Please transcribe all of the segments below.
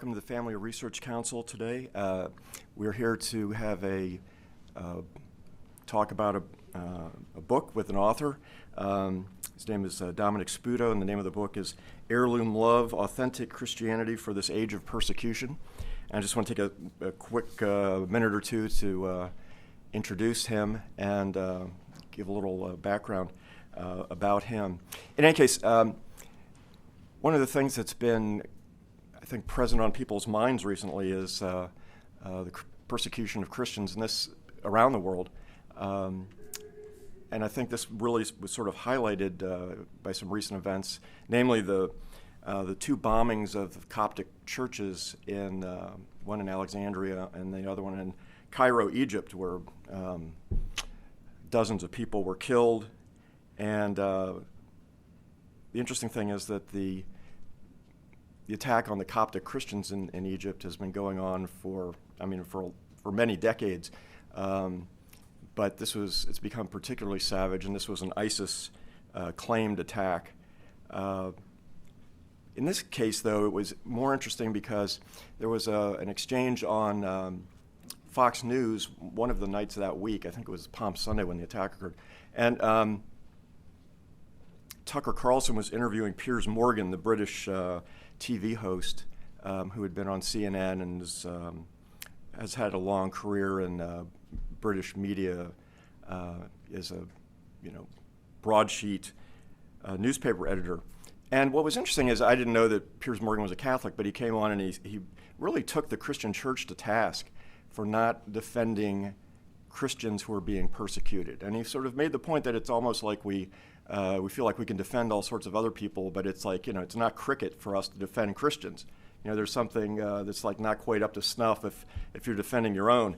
Welcome to the Family Research Council today. We're here to have a talk about a book with an author. His name is Dominic Sputo, and the name of the book is Heirloom Love, Authentic Christianity for This Age of Persecution. And I just want to take a quick minute or two to introduce him and give a little background about him. In any case, one of the things that's been, I think, present on people's minds recently is the persecution of Christians around the world. And I think this really was sort of highlighted by some recent events, namely the two bombings of Coptic churches, one in Alexandria and the other one in Cairo, Egypt, where dozens of people were killed. And the interesting thing is that the attack on the Coptic Christians in Egypt has been going on for many decades. But it's become particularly savage, and this was an ISIS claimed attack. In this case, though, it was more interesting because there was an exchange on Fox News one of the nights of that week. I think it was Palm Sunday when the attack occurred. And Tucker Carlson was interviewing Piers Morgan, the British TV host, who had been on CNN and has had a long career in British media, as a broadsheet newspaper editor. And what was interesting is I didn't know that Piers Morgan was a Catholic, but he came on and he really took the Christian church to task for not defending Christians who are being persecuted. And he sort of made the point that it's almost like we feel like we can defend all sorts of other people, but it's like, it's not cricket for us to defend Christians. There's something that's like not quite up to snuff if you're defending your own.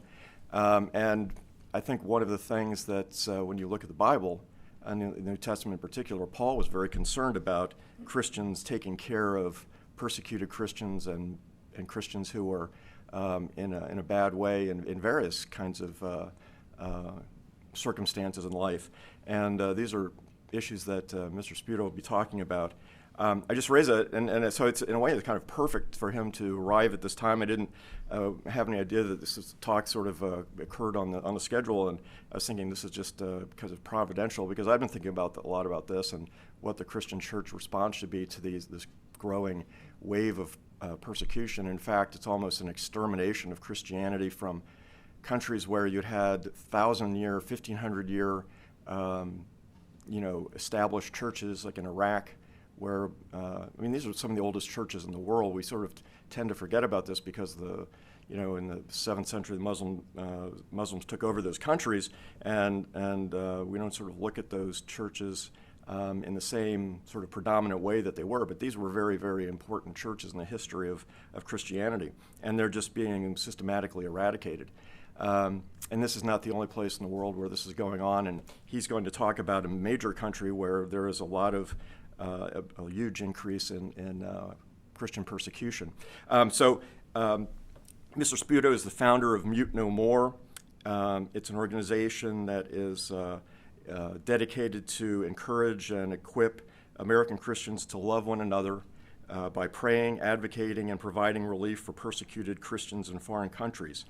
And I think one of the things that's when you look at the Bible, and in the New Testament in particular, Paul was very concerned about Christians taking care of persecuted Christians and Christians who were in a bad way in various kinds of circumstances in life. And these are issues that Mr. Sputo will be talking about. I just raise it, and so it's in a way it's kind of perfect for him to arrive at this time. I didn't have any idea that this talk sort of occurred on the schedule, and I was thinking this is just because of providential, because I've been thinking a lot about this and what the Christian church response should be to this growing wave of persecution. In fact, it's almost an extermination of Christianity from countries where you'd had 1,000-year, 1,500-year, established churches like in Iraq, where these are some of the oldest churches in the world. We sort of tend to forget about this because in the 7th century, the Muslims took over those countries, and we don't sort of look at those churches in the same sort of predominant way that they were. But these were very, very important churches in the history of Christianity, and they're just being systematically eradicated. And this is not the only place in the world where this is going on, and he's going to talk about a major country where there is a lot of a huge increase in Christian persecution. So Mr. Sputo is the founder of Mute No More. It's an organization that is dedicated to encourage and equip American Christians to love one another by praying, advocating, and providing relief for persecuted Christians in foreign countries.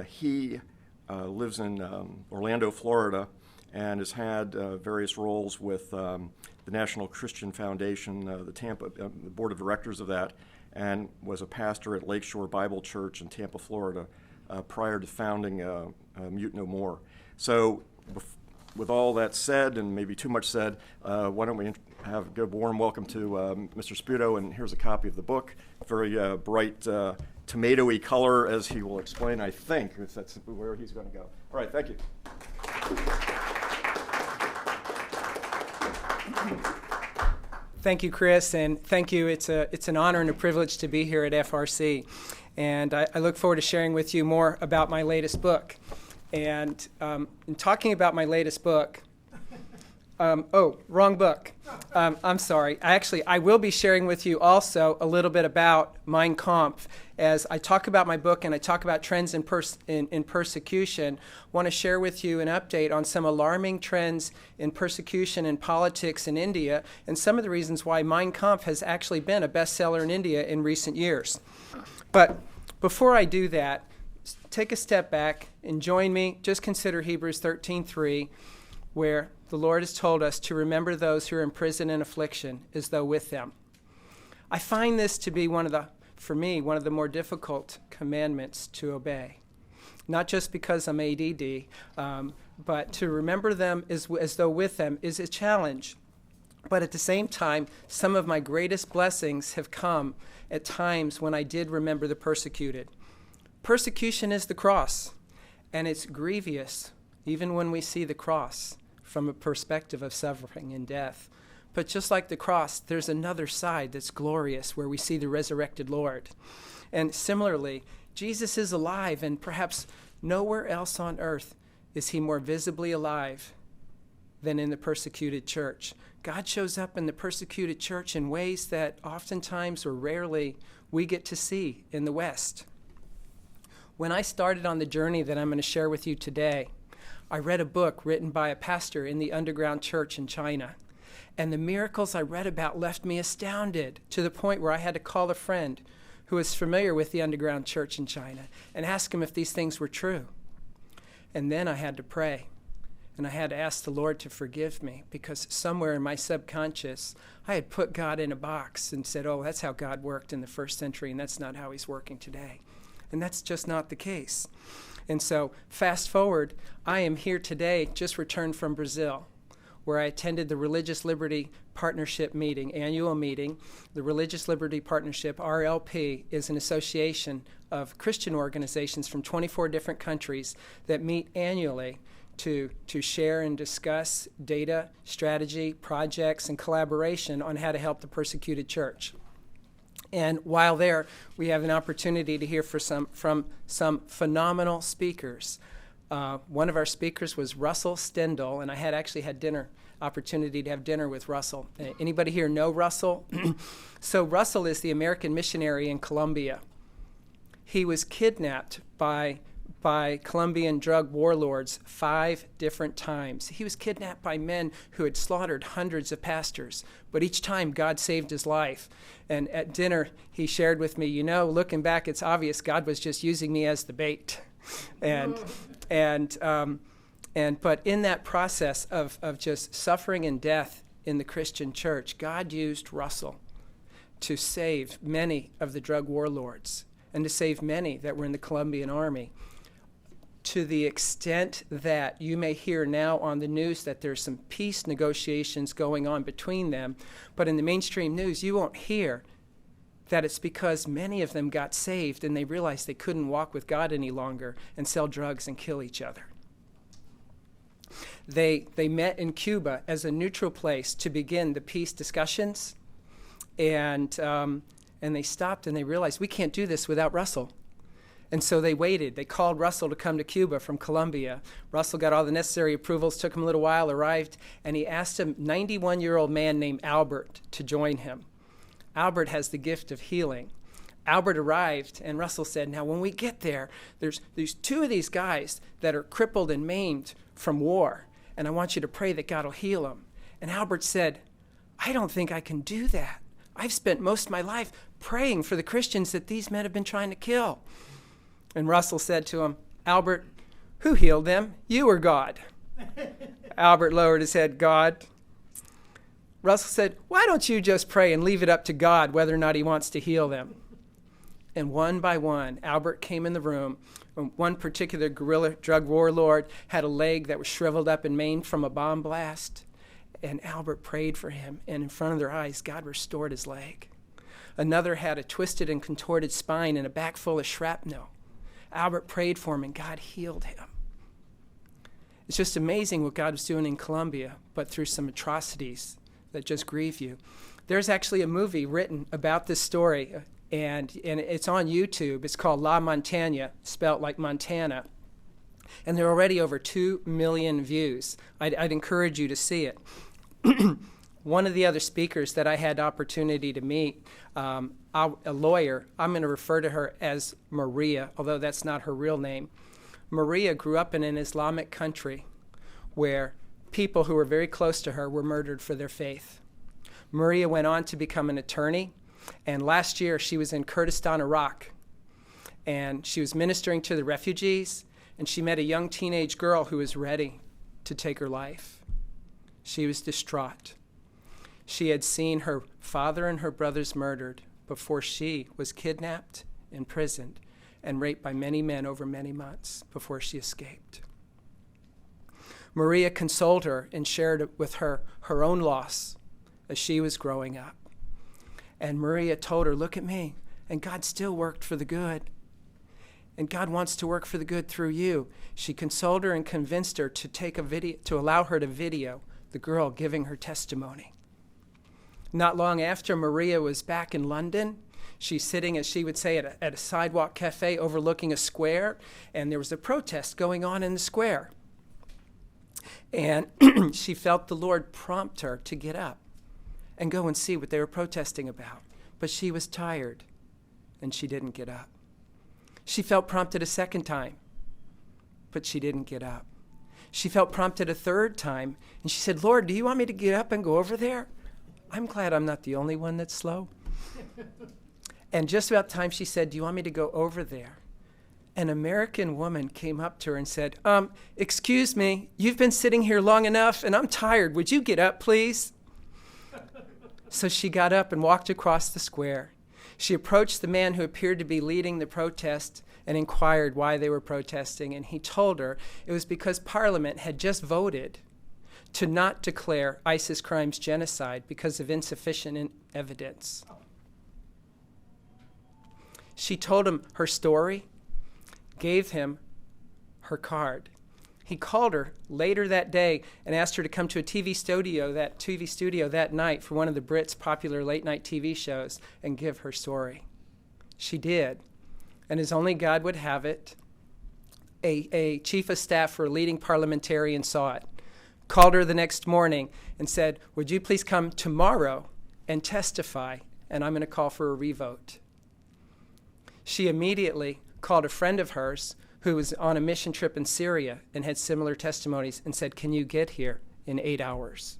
He lives in Orlando, Florida, and has had various roles with the National Christian Foundation, the board of directors of that, and was a pastor at Lakeshore Bible Church in Tampa, Florida, prior to founding Mute No More. So with all that said, and maybe too much said, why don't we have a good warm welcome to Mr. Sputo, and here's a copy of the book. Very bright tomatoey color, as he will explain, I think, if that's where he's going to go. All right, thank you. Thank you, Chris, and thank you. It's an honor and a privilege to be here at FRC, and I look forward to sharing with you more about my latest book. And in talking about my latest book, Wrong book. I'm sorry. I will be sharing with you also a little bit about Mein Kampf. As I talk about my book and I talk about trends in persecution, I want to share with you an update on some alarming trends in persecution and politics in India and some of the reasons why Mein Kampf has actually been a bestseller in India in recent years. But before I do that, take a step back and join me. Just consider Hebrews 13:3, where the Lord has told us to remember those who are in prison and affliction as though with them. I find this to be one of the more difficult commandments to obey. Not just because I'm ADD, but to remember them as though with them is a challenge. But at the same time, some of my greatest blessings have come at times when I did remember the persecuted. Persecution is the cross, and it's grievous, even when we see the cross from a perspective of suffering and death. But just like the cross, there's another side that's glorious where we see the resurrected Lord. And similarly, Jesus is alive, and perhaps nowhere else on earth is he more visibly alive than in the persecuted church. God shows up in the persecuted church in ways that oftentimes or rarely we get to see in the West. When I started on the journey that I'm going to share with you today, I read a book written by a pastor in the underground church in China. And the miracles I read about left me astounded to the point where I had to call a friend who was familiar with the underground church in China and ask him if these things were true. And then I had to pray. And I had to ask the Lord to forgive me because somewhere in my subconscious, I had put God in a box and said, oh, that's how God worked in the first century, and that's not how he's working today. And that's just not the case. And so fast forward, I am here today, just returned from Brazil, where I attended the Religious Liberty Partnership meeting, annual meeting. The Religious Liberty Partnership, RLP, is an association of Christian organizations from 24 different countries that meet annually to share and discuss data, strategy, projects, and collaboration on how to help the persecuted church. And while there, we have an opportunity to hear from some phenomenal speakers. One of our speakers was Russell Stendhal, and I had opportunity to have dinner with Russell. Anybody here know Russell? So Russell is the American missionary in Colombia. He was kidnapped by Colombian drug warlords 5 different times. He was kidnapped by men who had slaughtered hundreds of pastors, but each time God saved his life. And at dinner, he shared with me, looking back, it's obvious God was just using me as the bait. But in that process of just suffering and death in the Christian church, God used Russell to save many of the drug warlords and to save many that were in the Colombian army, to the extent that you may hear now on the news that there's some peace negotiations going on between them, but in the mainstream news you won't hear that it's because many of them got saved and they realized they couldn't walk with God any longer and sell drugs and kill each other. They met in Cuba as a neutral place to begin the peace discussions, and they stopped and they realized we can't do this without Russell. And so they waited. They called Russell to come to Cuba from Colombia. Russell got all the necessary approvals, took him a little while, arrived, and he asked a 91-year-old man named Albert to join him. Albert has the gift of healing. Albert arrived, and Russell said, now when we get there, there's 2 of these guys that are crippled and maimed from war, and I want you to pray that God will heal them. And Albert said, I don't think I can do that. I've spent most of my life praying for the Christians that these men have been trying to kill. And Russell said to him, Albert, who healed them? You or God? Albert lowered his head, God. Russell said, why don't you just pray and leave it up to God whether or not he wants to heal them? And one by one, Albert came in the room. One particular guerrilla drug warlord had a leg that was shriveled up and maimed from a bomb blast. And Albert prayed for him, and in front of their eyes, God restored his leg. Another had a twisted and contorted spine and a back full of shrapnel. Albert prayed for him, and God healed him. It's just amazing what God was doing in Colombia, but through some atrocities that just grieve you. There's actually a movie written about this story, and it's on YouTube. It's called La Montaña, spelt like Montana. And there are already over 2 million views. I'd encourage you to see it. one of the other speakers that I had the opportunity to meet, a lawyer, I'm going to refer to her as Maria, although that's not her real name. Maria grew up in an Islamic country where people who were very close to her were murdered for their faith. Maria went on to become an attorney, and last year she was in Kurdistan, Iraq, and she was ministering to the refugees, and she met a young teenage girl who was ready to take her life. She was distraught. She had seen her father and her brothers murdered before she was kidnapped, imprisoned, and raped by many men over many months before she escaped. Maria consoled her and shared with her her own loss as she was growing up. And Maria told her, look at me, and God still worked for the good. And God wants to work for the good through you. She consoled her and convinced her to take a video, to allow her to video the girl giving her testimony. Not long after, Maria was back in London. She's sitting, as she would say, at a sidewalk cafe overlooking a square, and there was a protest going on in the square. And she felt the Lord prompt her to get up and go and see what they were protesting about. But she was tired, and she didn't get up. She felt prompted a second time, but she didn't get up. She felt prompted a third time, and she said, Lord, do you want me to get up and go over there? I'm glad I'm not the only one that's slow. And just about time she said, do you want me to go over there? An American woman came up to her and said, excuse me, you've been sitting here long enough, and I'm tired. Would you get up, please? So she got up and walked across the square. She approached the man who appeared to be leading the protest and inquired why they were protesting, and he told her it was because Parliament had just voted to not declare ISIS crimes genocide because of insufficient evidence. She told him her story, gave him her card. He called her later that day and asked her to come to a TV studio that night for one of the Brits' popular late-night TV shows and give her story. She did. And as only God would have it, a chief of staff for a leading parliamentarian saw it, called her the next morning and said, would you please come tomorrow and testify, and I'm going to call for a revote. She immediately called a friend of hers who was on a mission trip in Syria and had similar testimonies and said, can you get here in 8 hours?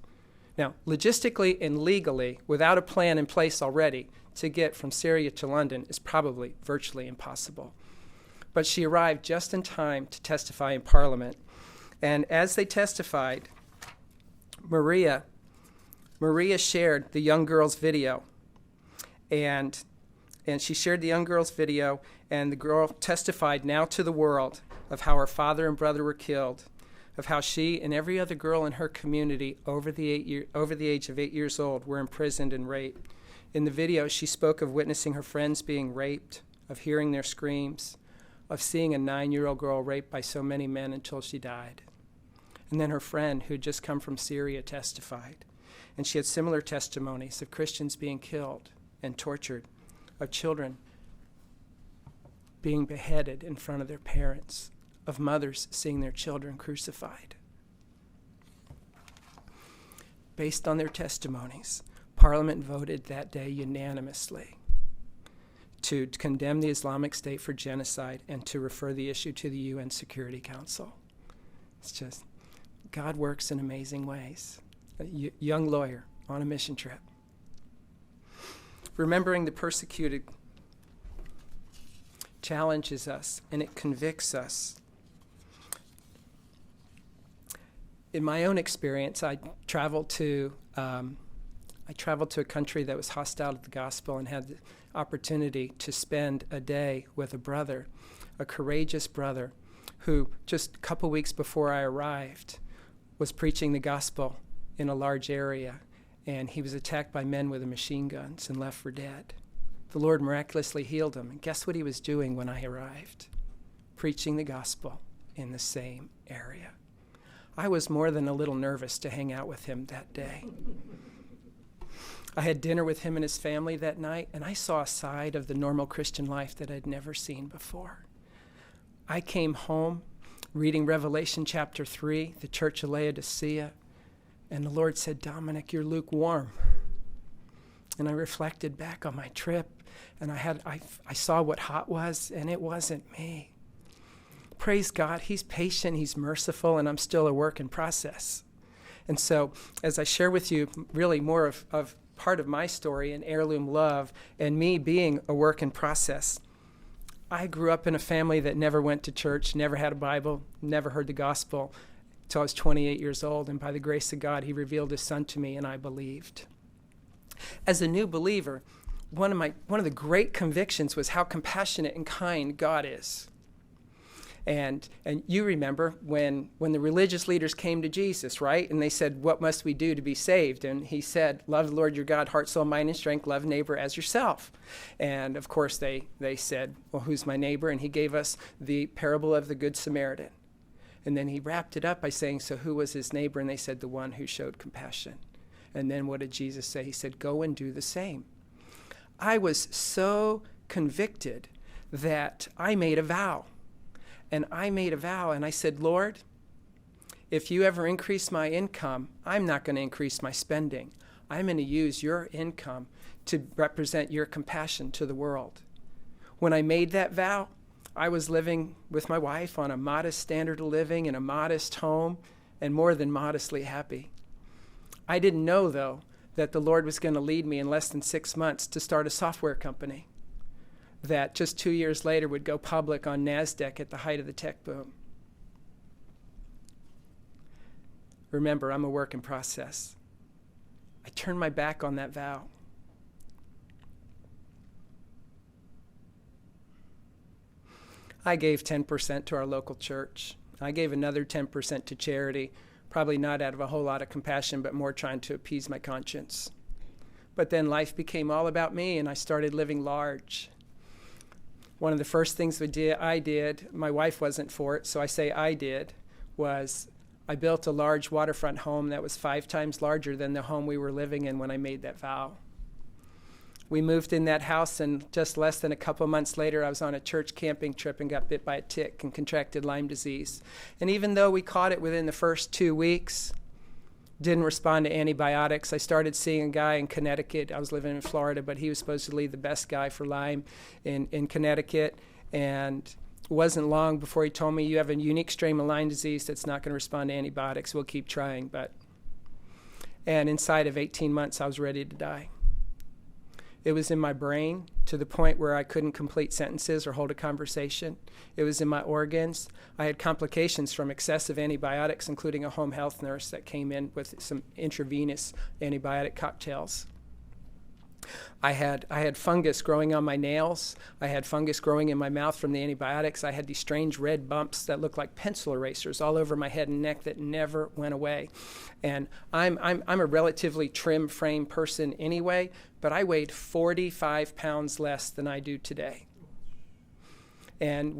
Now, logistically and legally, without a plan in place already, to get from Syria to London is probably virtually impossible. But she arrived just in time to testify in Parliament. And as they testified, Maria shared the young girl's video. And she shared the young girl's video, and the girl testified now to the world of how her father and brother were killed, of how she and every other girl in her community over the age of 8 years old were imprisoned and raped. In the video, she spoke of witnessing her friends being raped, of hearing their screams, of seeing a 9-year-old girl raped by so many men until she died. And then her friend, who had just come from Syria, testified. And she had similar testimonies of Christians being killed and tortured, of children being beheaded in front of their parents, of mothers seeing their children crucified. Based on their testimonies, Parliament voted that day unanimously to condemn the Islamic State for genocide and to refer the issue to the UN Security Council. It's just, God works in amazing ways. A young lawyer on a mission trip. Remembering the persecuted challenges us, and it convicts us. In my own experience, I traveled to a country that was hostile to the gospel and had the opportunity to spend a day with a brother, a courageous brother, who just a couple weeks before I arrived was preaching the gospel in a large area, and he was attacked by men with machine guns and left for dead. The Lord miraculously healed him, and guess what he was doing when I arrived? Preaching the gospel in the same area. I was more than a little nervous to hang out with him that day. I had dinner with him and his family that night, and I saw a side of the normal Christian life that I'd never seen before. I came home reading Revelation chapter 3, the church of Laodicea, And the Lord said, Dominic, you're lukewarm. And I reflected back on my trip, and I saw what hot was, and it wasn't me. Praise God, he's patient, he's merciful, and I'm still a work in process. And so as I share with you really more of part of my story in Heirloom Love and me being a work in process, I grew up in a family that never went to church, never had a Bible, never heard the gospel until I was 28 years old. And by the grace of God, he revealed his son to me, and I believed. As a new believer, one of the great convictions was how compassionate and kind God is. And you remember when the religious leaders came to Jesus, right? And they said, what must we do to be saved? And he said, love the Lord your God, heart, soul, mind, and strength, love neighbor as yourself. And of course they said, well, who's my neighbor? And he gave us the parable of the Good Samaritan. And then he wrapped it up by saying, so who was his neighbor? And they said, the one who showed compassion. And then what did Jesus say? He said, go and do the same. I was so convicted that I made a vow. And I made a vow, and I said, Lord, if you ever increase my income, I'm not going to increase my spending. I'm going to use your income to represent your compassion to the world. When I made that vow, I was living with my wife on a modest standard of living in a modest home, and more than modestly happy. I didn't know, though, that the Lord was going to lead me in less than 6 months to start a software company that just 2 years later would go public on NASDAQ at the height of the tech boom. Remember, I'm a work in process. I turned my back on that vow. I gave 10% to our local church. I gave another 10% to charity, probably not out of a whole lot of compassion, but more trying to appease my conscience. But then life became all about me, and I started living large. One of the first things I did, my wife wasn't for it, so I say I did, was I built a large waterfront home that was 5 times larger than the home we were living in when I made that vow. We moved in that house, and just less than a couple months later, I was on a church camping trip and got bit by a tick and contracted Lyme disease. And even though we caught it within the first 2 weeks, didn't respond to antibiotics. I started seeing a guy in Connecticut. I was living in Florida, but he was supposedly the best guy for Lyme in Connecticut. And it wasn't long before he told me, you have a unique strain of Lyme disease that's not going to respond to antibiotics. We'll keep trying. And inside of 18 months, I was ready to die. It was in my brain to the point where I couldn't complete sentences or hold a conversation. It was in my organs. I had complications from excessive antibiotics, including a home health nurse that came in with some intravenous antibiotic cocktails. I had fungus growing on my nails. I had fungus growing in my mouth from the antibiotics. I had these strange red bumps that looked like pencil erasers all over my head and neck that never went away. And I'm a relatively trim frame person anyway, but I weighed 45 pounds less than I do today. And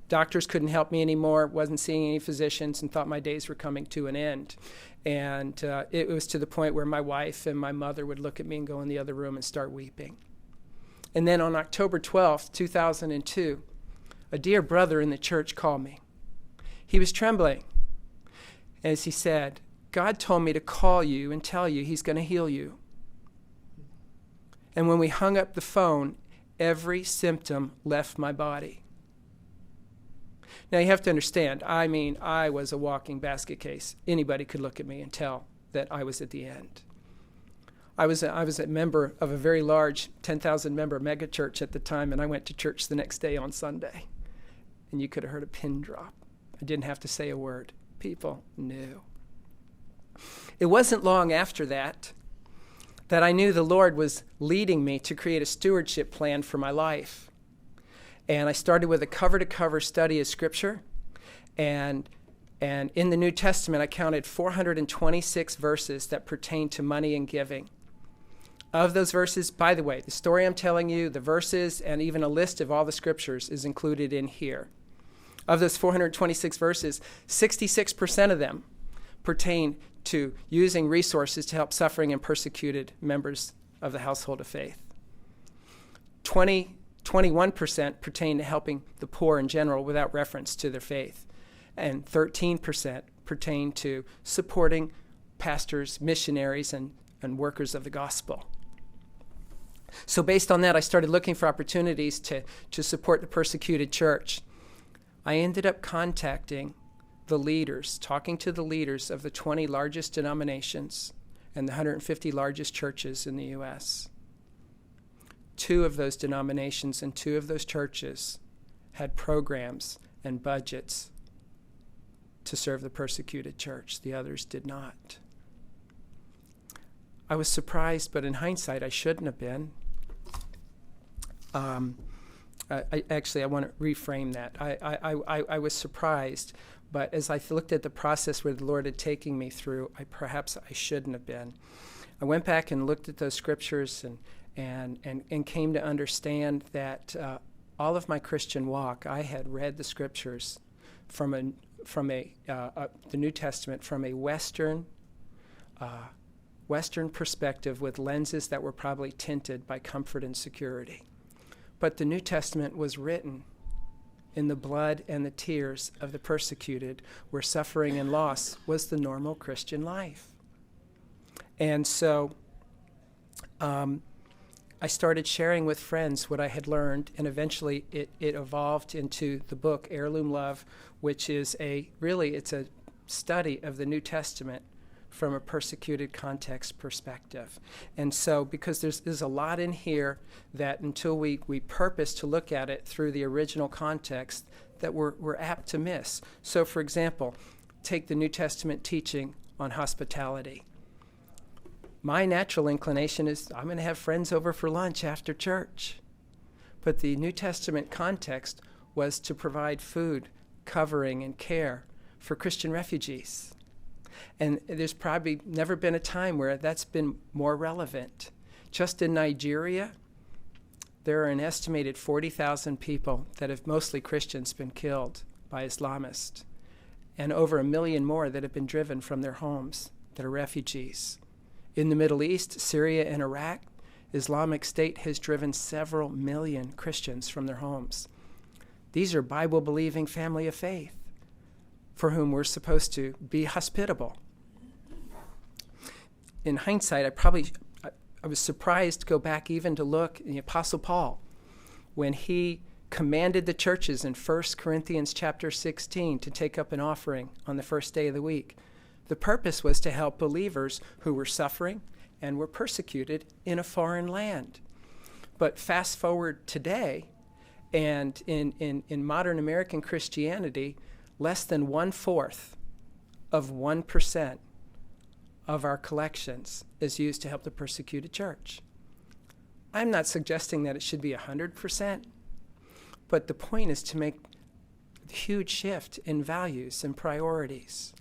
doctors couldn't help me anymore, wasn't seeing any physicians, and thought my days were coming to an end. And it was to the point where my wife and my mother would look at me and go in the other room and start weeping. And then on October 12th, 2002, a dear brother in the church called me. He was trembling as he said, God told me to call you and tell you he's going to heal you. And when we hung up the phone, every symptom left my body. Now, you have to understand, I was a walking basket case. Anybody could look at me and tell that I was at the end. I was a member of a very large 10,000-member megachurch at the time, and I went to church the next day on Sunday. And you could have heard a pin drop. I didn't have to say a word. People knew. It wasn't long after that I knew the Lord was leading me to create a stewardship plan for my life. And I started with a cover-to-cover study of Scripture. And in the New Testament, I counted 426 verses that pertain to money and giving. Of those verses, by the way, the story I'm telling you, the verses, and even a list of all the Scriptures is included in here. Of those 426 verses, 66% of them pertain to using resources to help suffering and persecuted members of the household of faith. 21% pertain to helping the poor in general without reference to their faith. And 13% pertain to supporting pastors, missionaries, and workers of the gospel. So based on that, I started looking for opportunities to support the persecuted church. I ended up contacting the leaders, talking to the leaders of the 20 largest denominations and the 150 largest churches in the U.S. 2 of those denominations and 2 of those churches had programs and budgets to serve the persecuted church. The others did not. I was surprised, but in hindsight, I shouldn't have been. I want to reframe that. I was surprised, but as I looked at the process where the Lord had taken me through, perhaps I shouldn't have been. I went back and looked at those scriptures and came to understand that all of my Christian walk, I had read the scriptures from the New Testament from a Western perspective with lenses that were probably tinted by comfort and security. But the New Testament was written in the blood and the tears of the persecuted, where suffering and loss was the normal Christian life. And so I started sharing with friends what I had learned, and eventually it evolved into the book Heirloom Love, which is it's a study of the New Testament from a persecuted context perspective. And so because there's a lot in here that until we purpose to look at it through the original context, that we're apt to miss. So for example, take the New Testament teaching on hospitality. My natural inclination is I'm going to have friends over for lunch after church. But the New Testament context was to provide food, covering, and care for Christian refugees. And there's probably never been a time where that's been more relevant. Just in Nigeria, there are an estimated 40,000 people that have, mostly Christians, been killed by Islamists, and over 1 million more that have been driven from their homes that are refugees. In the Middle East, Syria and Iraq, Islamic State has driven several million Christians from their homes. These are Bible-believing family of faith for whom we're supposed to be hospitable. In hindsight, I was surprised to go back even to look in the Apostle Paul when he commanded the churches in 1 Corinthians chapter 16 to take up an offering on the first day of the week. The purpose was to help believers who were suffering and were persecuted in a foreign land. But fast forward today, and in modern American Christianity, less than 1/4 of 1% of our collections is used to help the persecuted church. I'm not suggesting that it should be 100%, but the point is to make a huge shift in values and priorities.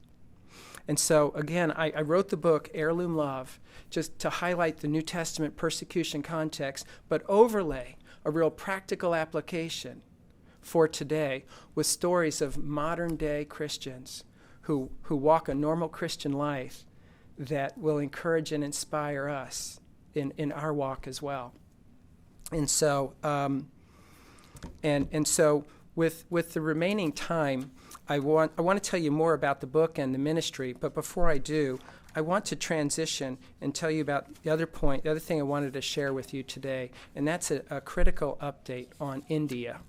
And so, again, I wrote the book, Heirloom Love, just to highlight the New Testament persecution context, but overlay a real practical application for today with stories of modern-day Christians who walk a normal Christian life that will encourage and inspire us in our walk as well. And so, so with the remaining time, I want to tell you more about the book and the ministry, but before I do, I want to transition and tell you about the other thing I wanted to share with you today, and that's a critical update on India.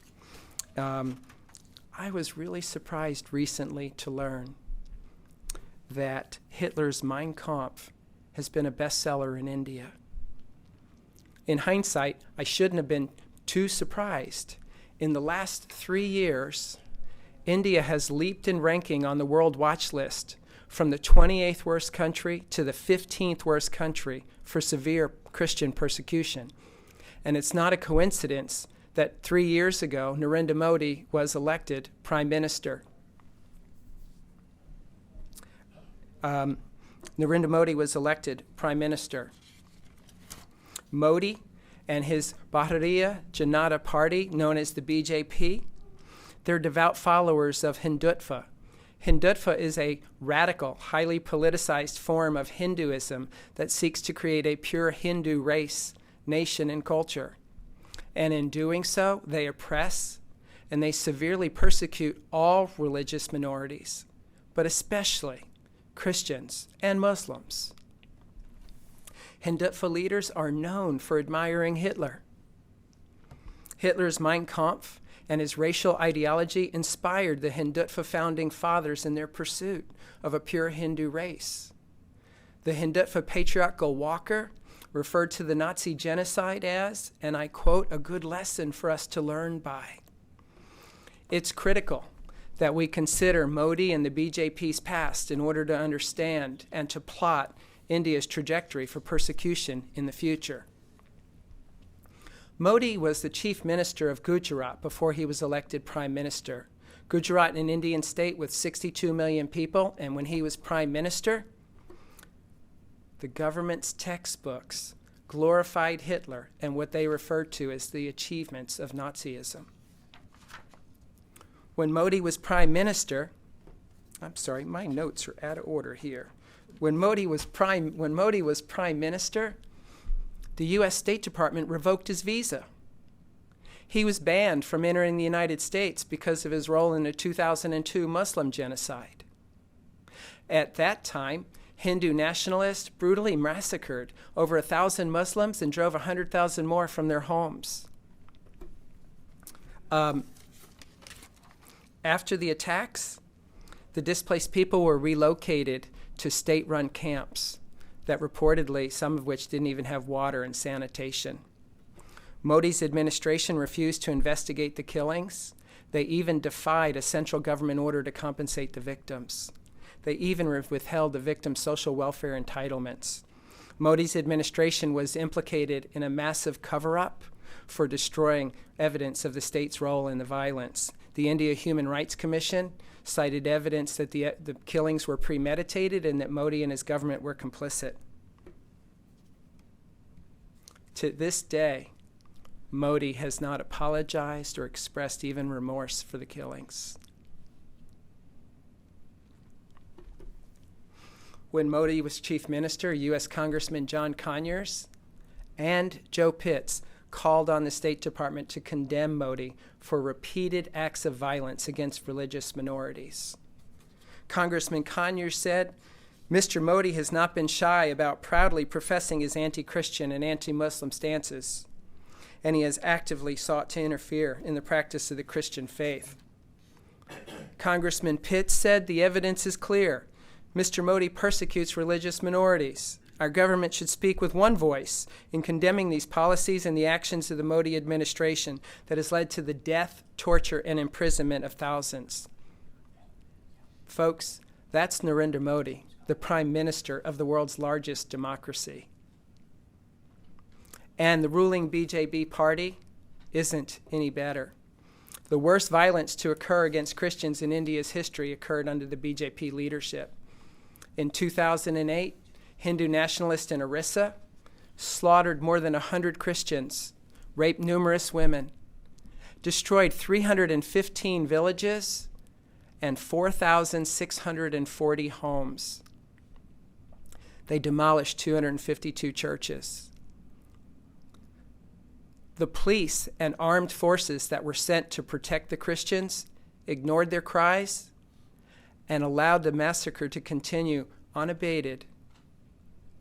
I was really surprised recently to learn that Hitler's Mein Kampf has been a bestseller in India. In hindsight, I shouldn't have been too surprised. In the last 3 years, India has leaped in ranking on the World Watch List from the 28th worst country to the 15th worst country for severe Christian persecution. And it's not a coincidence that 3 years ago, Narendra Modi was elected Prime Minister. Narendra Modi was elected Prime Minister. Modi and his Bharatiya Janata Party, known as the BJP, they're devout followers of Hindutva. Hindutva is a radical, highly politicized form of Hinduism that seeks to create a pure Hindu race, nation, and culture. And in doing so, they oppress and they severely persecute all religious minorities, but especially Christians and Muslims. Hindutva leaders are known for admiring Hitler. Hitler's Mein Kampf and his racial ideology inspired the Hindutva founding fathers in their pursuit of a pure Hindu race. The Hindutva patriarch Walker referred to the Nazi genocide as, and I quote, a good lesson for us to learn by. It's critical that we consider Modi and the BJP's past in order to understand and to plot India's trajectory for persecution in the future. Modi was the chief minister of Gujarat before he was elected prime minister. Gujarat, an Indian state with 62 million people, and when he was prime minister, the government's textbooks glorified Hitler and what they referred to as the achievements of Nazism. When Modi was prime minister, I'm sorry, my notes are out of order here. When Modi was prime minister, the U.S. State Department revoked his visa. He was banned from entering the United States because of his role in the 2002 Muslim genocide. At that time, Hindu nationalists brutally massacred over 1,000 Muslims and drove 100,000 more from their homes. After the attacks, the displaced people were relocated to state-run camps that reportedly, some of which didn't even have water and sanitation. Modi's administration refused to investigate the killings. They even defied a central government order to compensate the victims. They even withheld the victims' social welfare entitlements. Modi's administration was implicated in a massive cover-up for destroying evidence of the state's role in the violence. The India Human Rights Commission cited evidence that the killings were premeditated and that Modi and his government were complicit. To this day, Modi has not apologized or expressed even remorse for the killings. When Modi was chief minister, U.S. Congressman John Conyers and Joe Pitts called on the State Department to condemn Modi for repeated acts of violence against religious minorities. Congressman Conyers said, Mr. Modi has not been shy about proudly professing his anti-Christian and anti-Muslim stances, and he has actively sought to interfere in the practice of the Christian faith. Congressman Pitts said, the evidence is clear. Mr. Modi persecutes religious minorities. Our government should speak with one voice in condemning these policies and the actions of the Modi administration that has led to the death, torture, and imprisonment of thousands. Folks, that's Narendra Modi, the Prime Minister of the world's largest democracy. And the ruling BJP party isn't any better. The worst violence to occur against Christians in India's history occurred under the BJP leadership. In 2008, Hindu nationalists in Orissa slaughtered more than 100 Christians, raped numerous women, destroyed 315 villages, and 4,640 homes. They demolished 252 churches. The police and armed forces that were sent to protect the Christians ignored their cries and allowed the massacre to continue unabated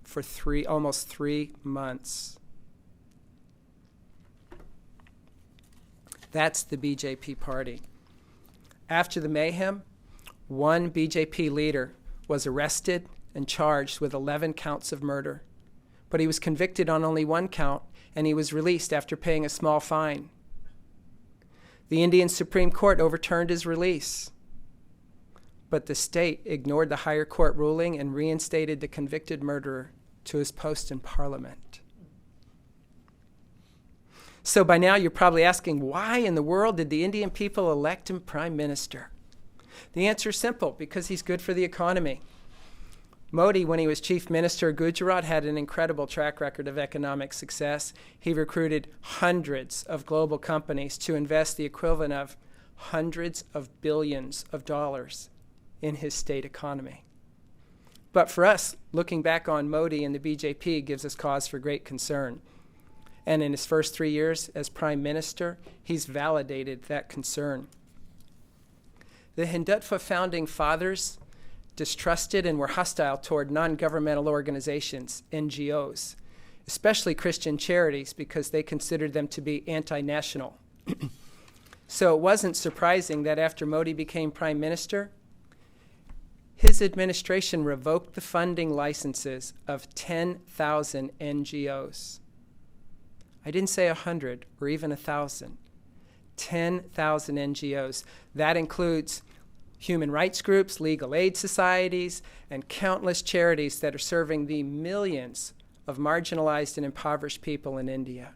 for almost 3 months. That's the BJP party. After the mayhem, one BJP leader was arrested and charged with 11 counts of murder, but he was convicted on only one count, and he was released after paying a small fine. The Indian Supreme Court overturned his release, but the state ignored the higher court ruling and reinstated the convicted murderer to his post in Parliament. So by now you're probably asking, why in the world did the Indian people elect him prime minister? The answer is simple, because he's good for the economy. Modi, when he was chief minister of Gujarat, had an incredible track record of economic success. He recruited hundreds of global companies to invest the equivalent of hundreds of billions of dollars in his state economy. But for us, looking back on Modi and the BJP gives us cause for great concern. And in his first 3 years as prime minister, he's validated that concern. The Hindutva founding fathers distrusted and were hostile toward non-governmental organizations, NGOs, especially Christian charities, because they considered them to be anti-national. So it wasn't surprising that after Modi became prime minister, his administration revoked the funding licenses of 10,000 NGOs. I didn't say 100 or even 1,000. 10,000 NGOs. That includes human rights groups, legal aid societies, and countless charities that are serving the millions of marginalized and impoverished people in India.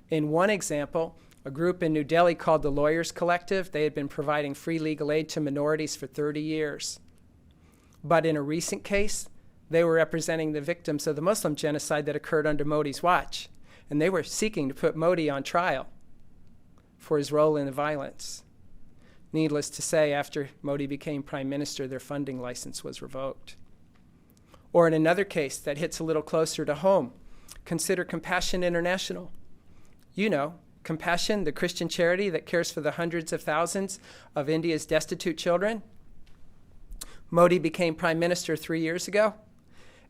In one example, a group in New Delhi called the Lawyers Collective, they had been providing free legal aid to minorities for 30 years. But in a recent case, they were representing the victims of the Muslim genocide that occurred under Modi's watch, and they were seeking to put Modi on trial for his role in the violence. Needless to say, after Modi became prime minister, their funding license was revoked. Or in another case that hits a little closer to home, consider Compassion International. You know, Compassion, the Christian charity that cares for the hundreds of thousands of India's destitute children. Modi became prime minister 3 years ago,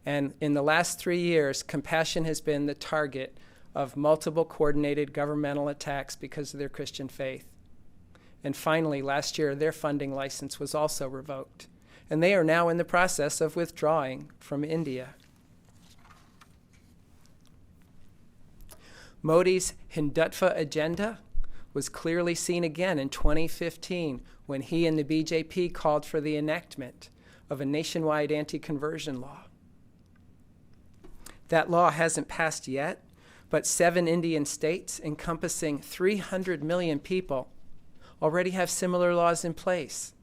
and in the last 3 years, Compassion has been the target of multiple coordinated governmental attacks because of their Christian faith. And finally, last year, their funding license was also revoked, and they are now in the process of withdrawing from India. Modi's Hindutva agenda was clearly seen again in 2015 when he and the BJP called for the enactment of a nationwide anti-conversion law. That law hasn't passed yet, but 7 Indian states encompassing 300 million people already have similar laws in place.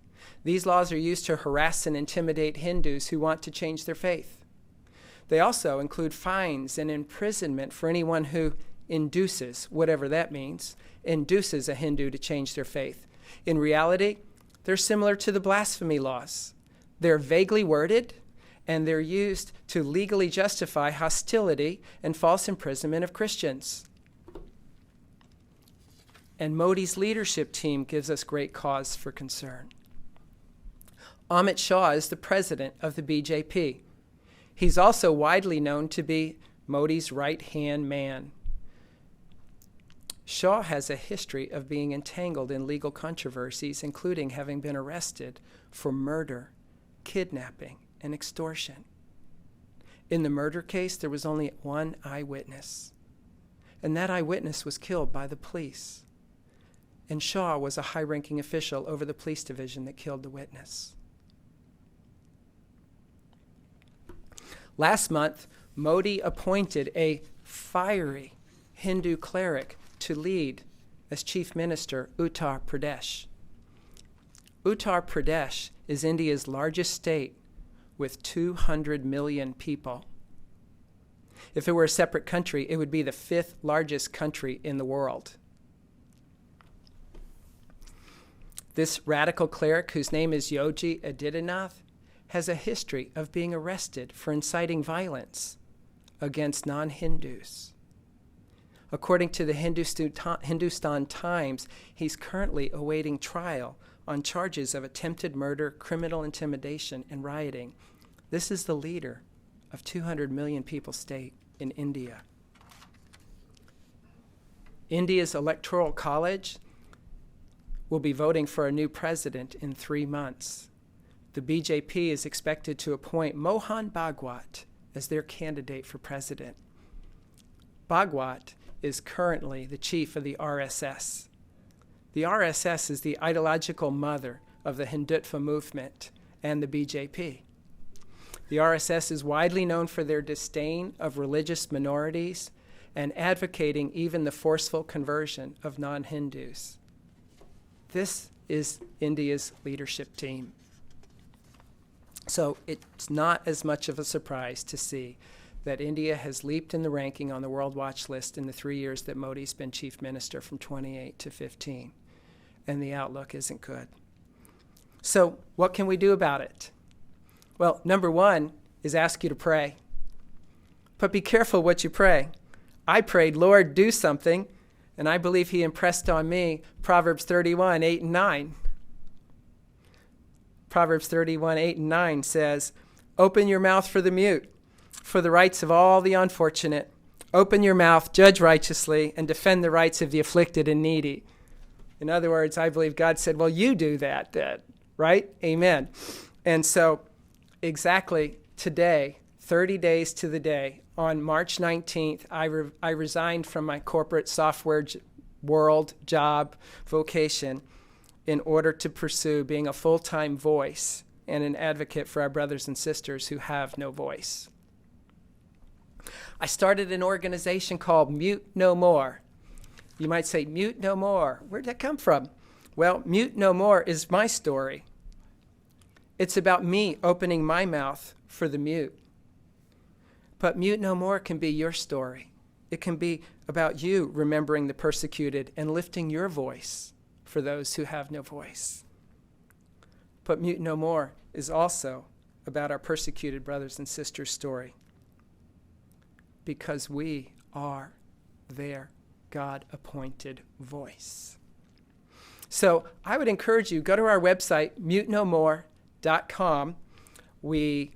These laws are used to harass and intimidate Hindus who want to change their faith. They also include fines and imprisonment for anyone who induces, whatever that means, induces a Hindu to change their faith. In reality, they're similar to the blasphemy laws. They're vaguely worded, and they're used to legally justify hostility and false imprisonment of Christians. And Modi's leadership team gives us great cause for concern. Amit Shah is the president of the BJP. He's also widely known to be Modi's right-hand man. Shah has a history of being entangled in legal controversies, including having been arrested for murder, kidnapping, and extortion. In the murder case, there was only one eyewitness, and that eyewitness was killed by the police. And Shah was a high-ranking official over the police division that killed the witness. Last month, Modi appointed a fiery Hindu cleric to lead as chief minister Uttar Pradesh. Uttar Pradesh is India's largest state with 200 million people. If it were a separate country, it would be the 5th largest country in the world. This radical cleric, whose name is Yogi Adityanath, has a history of being arrested for inciting violence against non-Hindus. According to the Hindustan Times, he's currently awaiting trial on charges of attempted murder, criminal intimidation, and rioting. This is the leader of 200 million people state in India. India's Electoral College will be voting for a new president in 3 months. The BJP is expected to appoint Mohan Bhagwat as their candidate for president. Bhagwat is currently the chief of the RSS. The RSS is the ideological mother of the Hindutva movement and the BJP. The RSS is widely known for their disdain of religious minorities and advocating even the forceful conversion of non-Hindus. This is India's leadership team. So it's not as much of a surprise to see that India has leaped in the ranking on the World Watch list in the 3 years that Modi's been chief minister from 28 to 15. And the outlook isn't good. So what can we do about it? Well, number one is ask you to pray. But be careful what you pray. I prayed, Lord, do something, and I believe he impressed on me Proverbs 31, 8 and 9. Proverbs 31, 8 and 9 says, "Open your mouth for the mute, for the rights of all the unfortunate. Open your mouth, judge righteously, and defend the rights of the afflicted and needy." In other words, I believe God said, well, you do that, right? Amen. And so exactly today, 30 days to the day, on March 19th, I resigned from my corporate software world job vocation in order to pursue being a full-time voice and an advocate for our brothers and sisters who have no voice. I started an organization called Mute No More. You might say, Mute No More. Where'd that come from? Well, Mute No More is my story. It's about me opening my mouth for the mute. But Mute No More can be your story. It can be about you remembering the persecuted and lifting your voice for those who have no voice. But Mute No More is also about our persecuted brothers and sisters' story, because we are their God-appointed voice. So I would encourage you, go to our website, mutenomore.com. We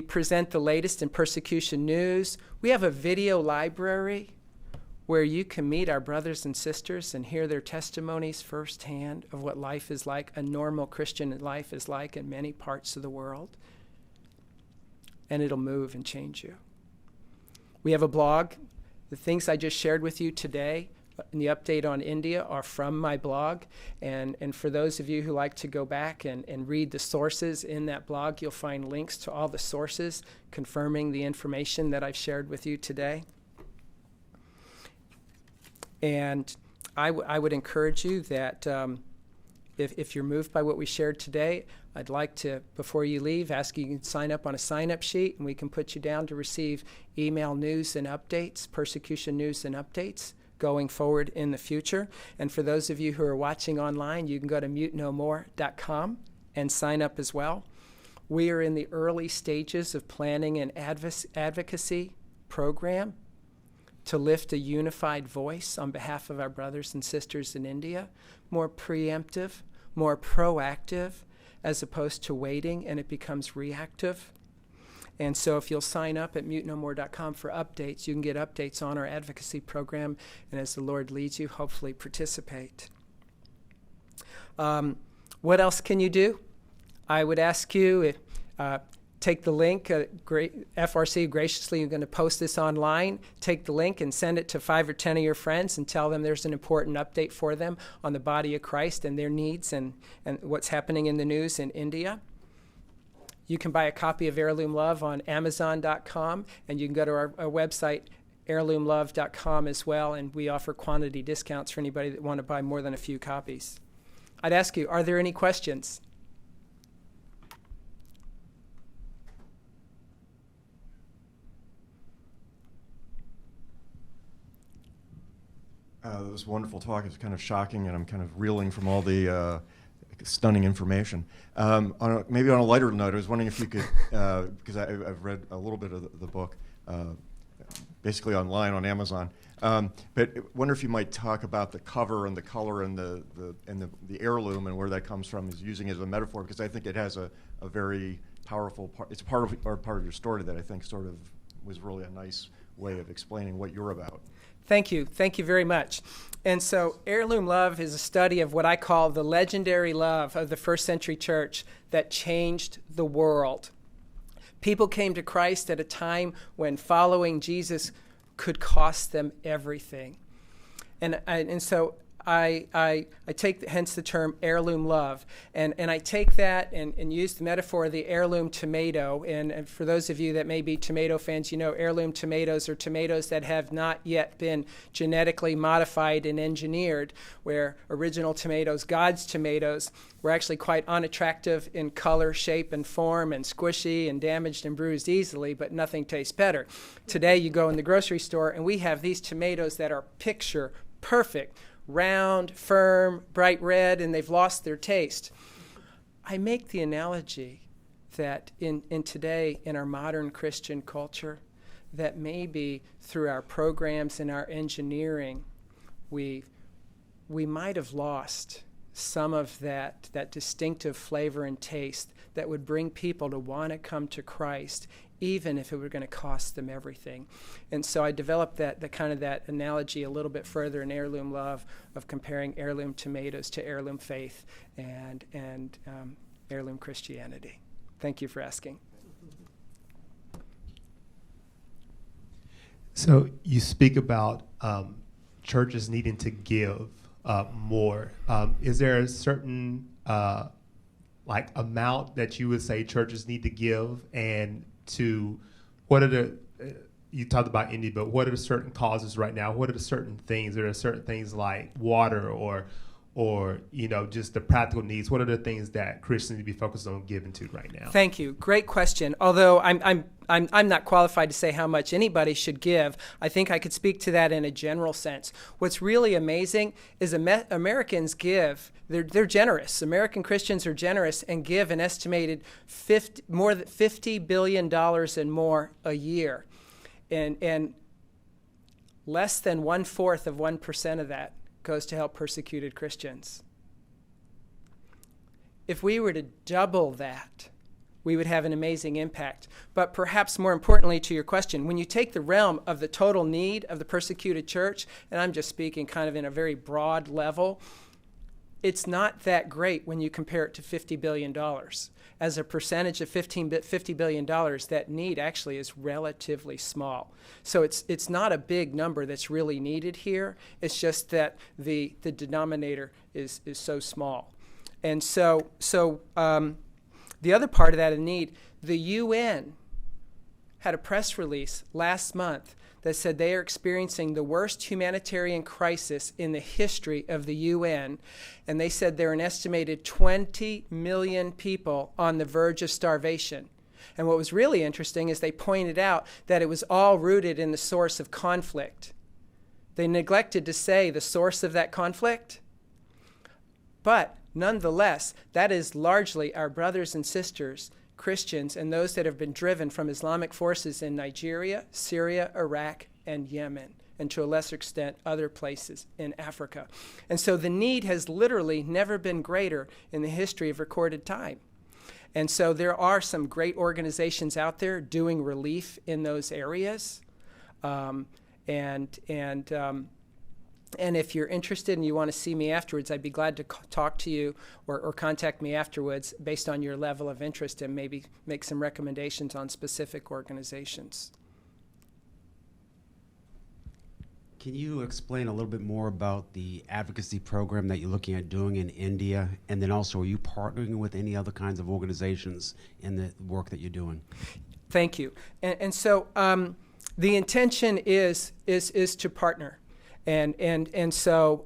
present the latest in persecution news. We have a video library where you can meet our brothers and sisters and hear their testimonies firsthand of what life is like, a normal Christian life is like in many parts of the world. And it'll move and change you. We have a blog. The things I just shared with you today in the update on India are from my blog. And for those of you who like to go back and read the sources in that blog, you'll find links to all the sources confirming the information that I've shared with you today. And I would encourage you that if you're moved by what we shared today, I'd like to, before you leave, ask you to sign up on a sign-up sheet, and we can put you down to receive email news and updates, persecution news and updates going forward in the future. And for those of you who are watching online, you can go to mutenomore.com and sign up as well. We are in the early stages of planning an advocacy program to lift a unified voice on behalf of our brothers and sisters in India, more preemptive, more proactive, as opposed to waiting and it becomes reactive. And so if you'll sign up at mutenomore.com for updates, you can get updates on our advocacy program, and as the Lord leads you, hopefully participate. What else can you do? I would ask you, take the link. FRC graciously, you're going to post this online. Take the link and send it to 5 or 10 of your friends and tell them there's an important update for them on the body of Christ and their needs and what's happening in the news in India. You can buy a copy of Heirloom Love on Amazon.com, and you can go to our website, heirloomlove.com as well, and we offer quantity discounts for anybody that want to buy more than a few copies. I'd ask you, are there any questions? This wonderful talk is kind of shocking, and I'm kind of reeling from all the stunning information. Maybe on a lighter note, I was wondering if you could, because I've read a little bit of the book, basically online on Amazon, but I wonder if you might talk about the cover and the color and the heirloom and where that comes from, is using it as a metaphor, because I think it has a very powerful part. It's part of your story that I think sort of was really a nice way of explaining what you're about. Thank you. Thank you very much. And so Heirloom Love is a study of what I call the legendary love of the first century church that changed the world. People came to Christ at a time when following Jesus could cost them everything. And so I take, hence the term heirloom love. And I take that and use the metaphor of the heirloom tomato. And for those of you that may be tomato fans, you know heirloom tomatoes are tomatoes that have not yet been genetically modified and engineered, where original tomatoes, God's tomatoes, were actually quite unattractive in color, shape, and form, and squishy and damaged and bruised easily, but nothing tastes better. Today you go in the grocery store and we have these tomatoes that are picture perfect, round, firm, bright red, and they've lost their taste. I make the analogy that in today, in our modern Christian culture, that maybe through our programs and our engineering, we might have lost some of that distinctive flavor and taste that would bring people to want to come to Christ, even if it were going to cost them everything. And so I developed that analogy a little bit further in Heirloom Love, of comparing heirloom tomatoes to heirloom faith and heirloom Christianity. Thank you for asking. So you speak about churches needing to give more. Is there a certain amount that you would say churches need to give, and to what are the you talked about India, but what are the certain causes right now? What are the certain things? Are there certain things like water or just the practical needs? What are the things that Christians need to be focused on giving to right now? Thank you. Great question. Although I'm not qualified to say how much anybody should give. I think I could speak to that in a general sense. What's really amazing is Americans give. They're generous. American Christians are generous and give an estimated more than $50 billion and more a year, and less than 1/4 of 1% of that goes to help persecuted Christians. If we were to double that, we would have an amazing impact. But perhaps more importantly to your question, when you take the realm of the total need of the persecuted church, and I'm just speaking kind of in a very broad level, it's not that great when you compare it to $50 billion. As a percentage of $50 billion, that need actually is relatively small. So it's not a big number that's really needed here. It's just that the denominator is so small. And so the other part of that in need, the UN had a press release last month that said they are experiencing the worst humanitarian crisis in the history of the UN, and they said there are an estimated 20 million people on the verge of starvation. And what was really interesting is they pointed out that it was all rooted in the source of conflict. They neglected to say the source of that conflict, but nonetheless, that is largely our brothers and sisters, Christians, and those that have been driven from Islamic forces in Nigeria, Syria, Iraq, and Yemen, and to a lesser extent, other places in Africa. And so the need has literally never been greater in the history of recorded time. And so there are some great organizations out there doing relief in those areas. And if you're interested and you want to see me afterwards, I'd be glad to talk to you or contact me afterwards based on your level of interest and maybe make some recommendations on specific organizations. Can you explain a little bit more about the advocacy program that you're looking at doing in India? And then also, are you partnering with any other kinds of organizations in the work that you're doing? Thank you. And so the intention is to partner. And so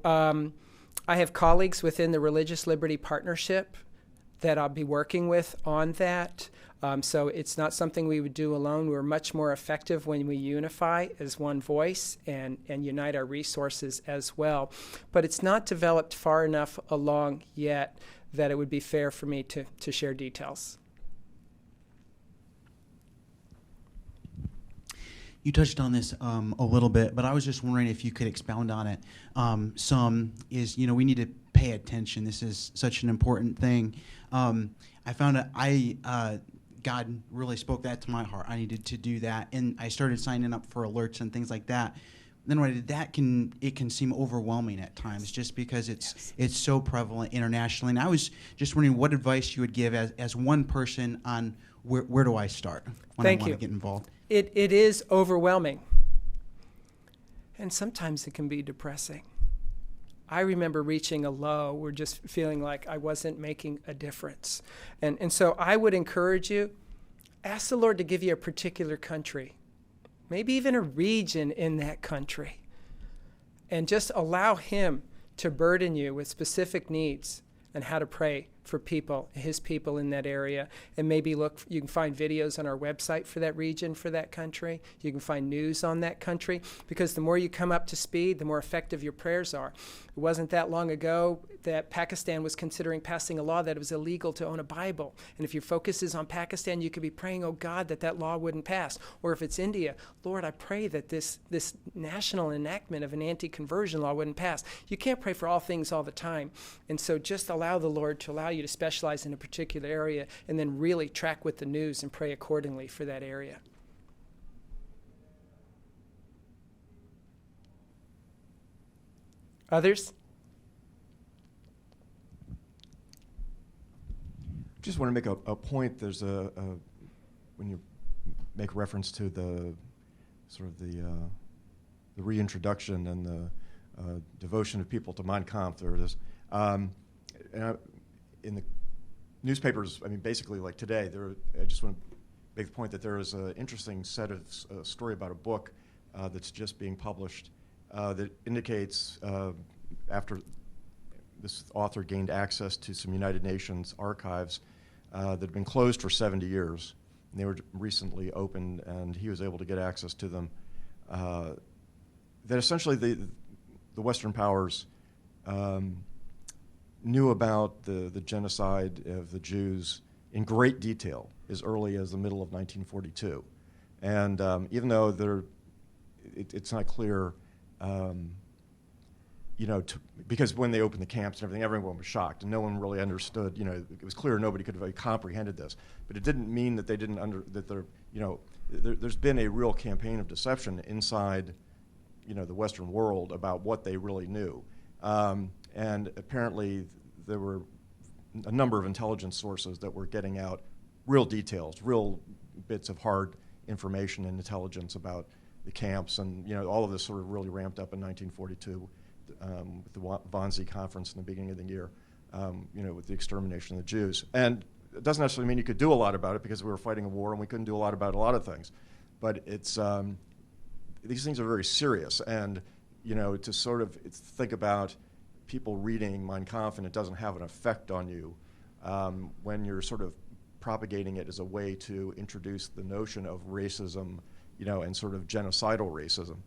I have colleagues within the Religious Liberty Partnership that I'll be working with on that. So it's not something we would do alone. We're much more effective when we unify as one voice and unite our resources as well. But it's not developed far enough along yet that it would be fair for me to share details. You touched on this a little bit, but I was just wondering if you could expound on it. Some is, we need to pay attention. This is such an important thing. I found that God really spoke that to my heart. I needed to do that, and I started signing up for alerts and things like that. Then when I did that, it can seem overwhelming at times, just because it's so prevalent internationally. And I was just wondering what advice you would give as one person on where do I start when I want to get involved. It is overwhelming, and sometimes it can be depressing. I remember reaching a low where just feeling like I wasn't making a difference. And so I would encourage you, ask the Lord to give you a particular country, maybe even a region in that country, and just allow Him to burden you with specific needs and how to pray for people, his people in that area. And maybe you can find videos on our website for that region, for that country. You can find news on that country, because the more you come up to speed, the more effective your prayers are. It wasn't that long ago that Pakistan was considering passing a law that it was illegal to own a Bible. And if your focus is on Pakistan, you could be praying, oh God, that law wouldn't pass. Or if it's India, Lord, I pray that this national enactment of an anti-conversion law wouldn't pass. You can't pray for all things all the time. And so just allow the Lord to allow you to specialize in a particular area, and then really track with the news and pray accordingly for that area. Others? Just want to make a point. There's when you make reference to the sort of the reintroduction and the devotion of people to Mein Kampf, there it is. In the newspapers, I mean, basically like today, I just want to make the point that there is an interesting set of story about a book that's just being published that indicates after this author gained access to some United Nations archives that had been closed for 70 years. And they were recently opened, and he was able to get access to them. That essentially the Western powers knew about the genocide of the Jews in great detail as early as the middle of 1942. And even though it's not clear, because when they opened the camps and everything, everyone was shocked, and no one really understood. It was clear nobody could have really comprehended this. But it didn't mean that they didn't there's been a real campaign of deception inside, the Western world about what they really knew. And apparently there were a number of intelligence sources that were getting out real details, real bits of hard information and intelligence about the camps, and all of this sort of really ramped up in 1942 with the Wannsee Conference in the beginning of the year, with the extermination of the Jews. And it doesn't necessarily mean you could do a lot about it, because we were fighting a war and we couldn't do a lot about a lot of things. But it's these things are very serious, and to sort of think about people reading Mein Kampf and it doesn't have an effect on you when you're sort of propagating it as a way to introduce the notion of racism, and sort of genocidal racism,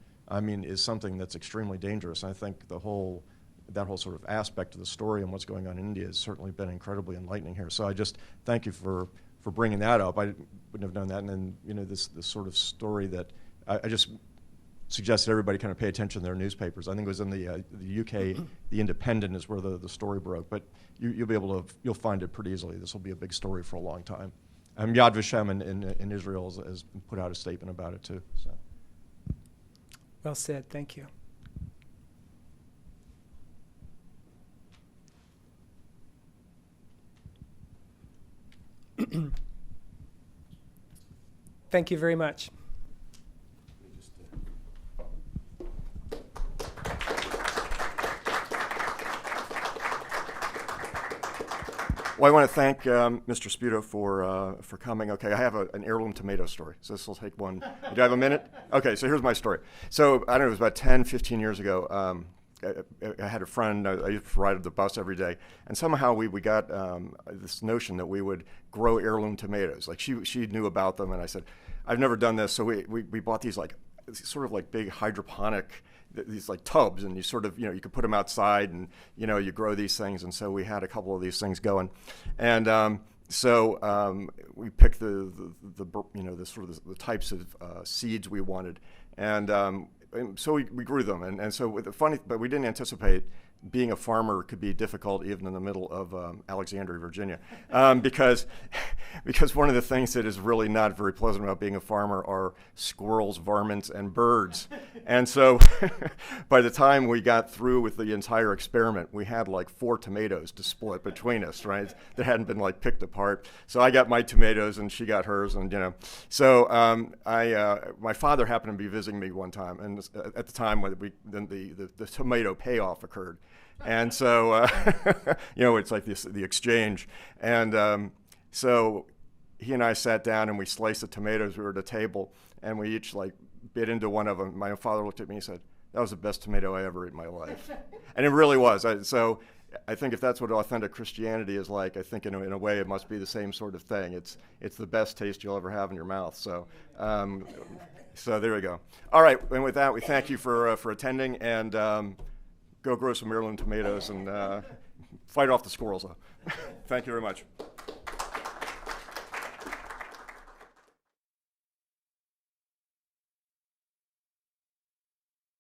is something that's extremely dangerous. I think that whole sort of aspect of the story and what's going on in India has certainly been incredibly enlightening here. So I just thank you for bringing that up. I wouldn't have known that. And then, this sort of story that I just suggested everybody kind of pay attention to their newspapers. I think it was in the UK, The Independent is where the story broke. But you'll find it pretty easily. This will be a big story for a long time. Yad Vashem in Israel has put out a statement about it too. So. Well said. Thank you. Thank you very much. Well, I want to thank Mr. Sputo for coming. Okay, I have an heirloom tomato story, so this will take one. Do I have a minute? Okay, so here's my story. So, I don't know, it was about 10, 15 years ago. I had a friend, I used to ride the bus every day, and somehow we got this notion that we would grow heirloom tomatoes. Like, she knew about them, and I said, I've never done this, so we bought these sort of like big hydroponic, these like tubs, and you sort of, you could put them outside, and you grow these things. And so we had a couple of these things going, and so we picked the sort of the types of seeds we wanted, and so we grew them, and so but we didn't anticipate being a farmer could be difficult even in the middle of Alexandria, Virginia, because one of the things that is really not very pleasant about being a farmer are squirrels, varmints, and birds. And so by the time we got through with the entire experiment, we had like 4 tomatoes to split between us, right? That hadn't been like picked apart. So I got my tomatoes and she got hers, and so my father happened to be visiting me one time, and at the time when the tomato payoff occurred. And so, it's like the exchange. And so he and I sat down and we sliced the tomatoes. We were at a table and we each bit into one of them. My father looked at me and said, "That was the best tomato I ever ate in my life." And it really was. So I think if that's what authentic Christianity is like, I think in a way it must be the same sort of thing. It's the best taste you'll ever have in your mouth. So, so there we go. All right, and with that, we thank you for attending, and go grow some heirloom tomatoes and fight off the squirrels. Thank you very much.